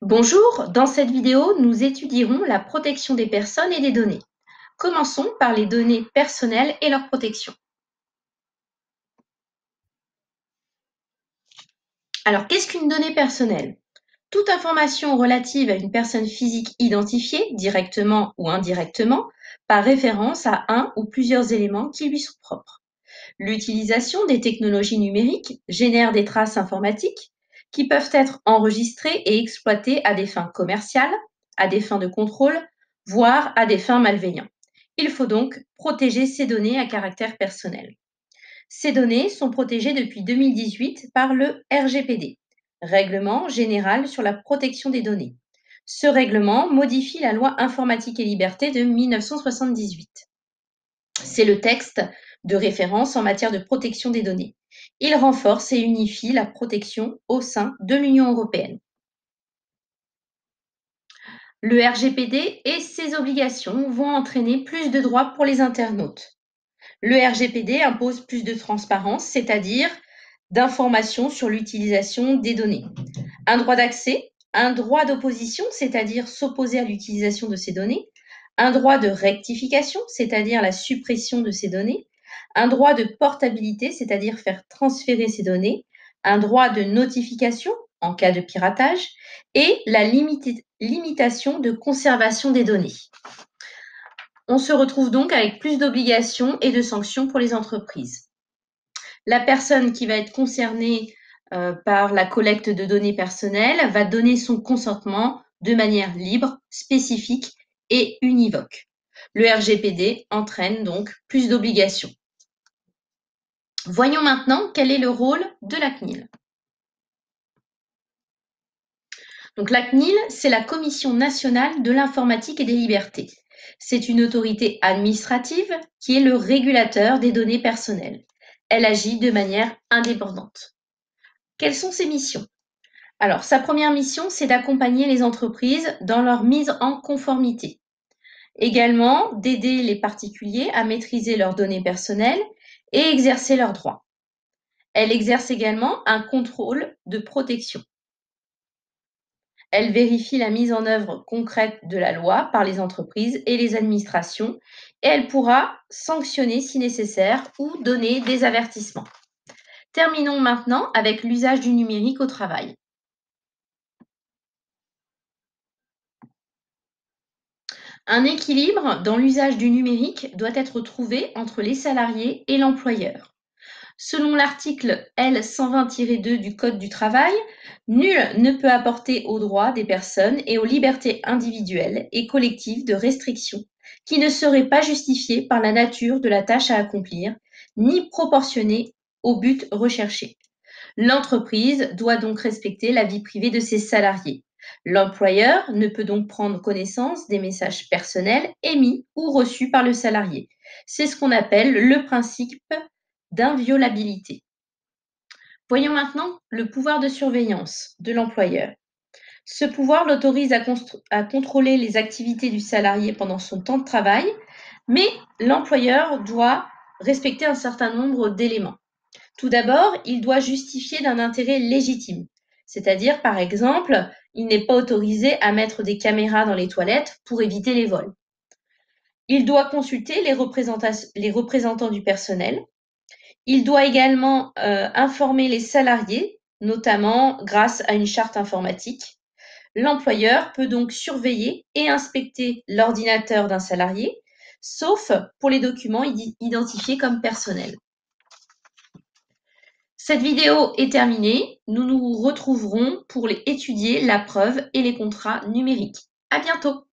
Bonjour, dans cette vidéo, nous étudierons la protection des personnes et des données. Commençons par les données personnelles et leur protection. Alors, qu'est-ce qu'une donnée personnelle? Toute information relative à une personne physique identifiée, directement ou indirectement, par référence à un ou plusieurs éléments qui lui sont propres. L'utilisation des technologies numériques génère des traces informatiques qui peuvent être enregistrées et exploitées à des fins commerciales, à des fins de contrôle, voire à des fins malveillantes. Il faut donc protéger ces données à caractère personnel. Ces données sont protégées depuis 2018 par le RGPD, Règlement général sur la protection des données. Ce règlement modifie la loi informatique et liberté de 1978. C'est le texte de référence en matière de protection des données. Il renforce et unifie la protection au sein de l'Union européenne. Le RGPD et ses obligations vont entraîner plus de droits pour les internautes. Le RGPD impose plus de transparence, c'est-à-dire d'information sur l'utilisation des données. Un droit d'accès, un droit d'opposition, c'est-à-dire s'opposer à l'utilisation de ces données, un droit de rectification, c'est-à-dire la suppression de ces données, un droit de portabilité, c'est-à-dire faire transférer ces données, un droit de notification en cas de piratage et la limitation de conservation des données. On se retrouve donc avec plus d'obligations et de sanctions pour les entreprises. La personne qui va être concernée par la collecte de données personnelles va donner son consentement de manière libre, spécifique et univoque. Le RGPD entraîne donc plus d'obligations. Voyons maintenant quel est le rôle de la CNIL. Donc la CNIL, c'est la Commission nationale de l'informatique et des libertés. C'est une autorité administrative qui est le régulateur des données personnelles. Elle agit de manière indépendante. Quelles sont ses missions? Alors, sa première mission, c'est d'accompagner les entreprises dans leur mise en conformité. Également, d'aider les particuliers à maîtriser leurs données personnelles et exercer leurs droits. Elle exerce également un contrôle de protection. Elle vérifie la mise en œuvre concrète de la loi par les entreprises et les administrations et elle pourra sanctionner si nécessaire ou donner des avertissements. Terminons maintenant avec l'usage du numérique au travail. Un équilibre dans l'usage du numérique doit être trouvé entre les salariés et l'employeur. Selon l'article L120-2 du Code du travail, nul ne peut apporter aux droits des personnes et aux libertés individuelles et collectives de restrictions qui ne seraient pas justifiées par la nature de la tâche à accomplir, ni proportionnées au but recherché. L'entreprise doit donc respecter la vie privée de ses salariés. L'employeur ne peut donc prendre connaissance des messages personnels émis ou reçus par le salarié. C'est ce qu'on appelle le principe d'inviolabilité. Voyons maintenant le pouvoir de surveillance de l'employeur. Ce pouvoir l'autorise à contrôler les activités du salarié pendant son temps de travail, mais l'employeur doit respecter un certain nombre d'éléments. Tout d'abord, il doit justifier d'un intérêt légitime, c'est-à-dire, par exemple, il n'est pas autorisé à mettre des caméras dans les toilettes pour éviter les vols. Il doit consulter les représentants du personnel. Il doit également informer les salariés, notamment grâce à une charte informatique. L'employeur peut donc surveiller et inspecter l'ordinateur d'un salarié, sauf pour les documents identifiés comme personnels. Cette vidéo est terminée. Nous nous retrouverons pour étudier la preuve et les contrats numériques. À bientôt!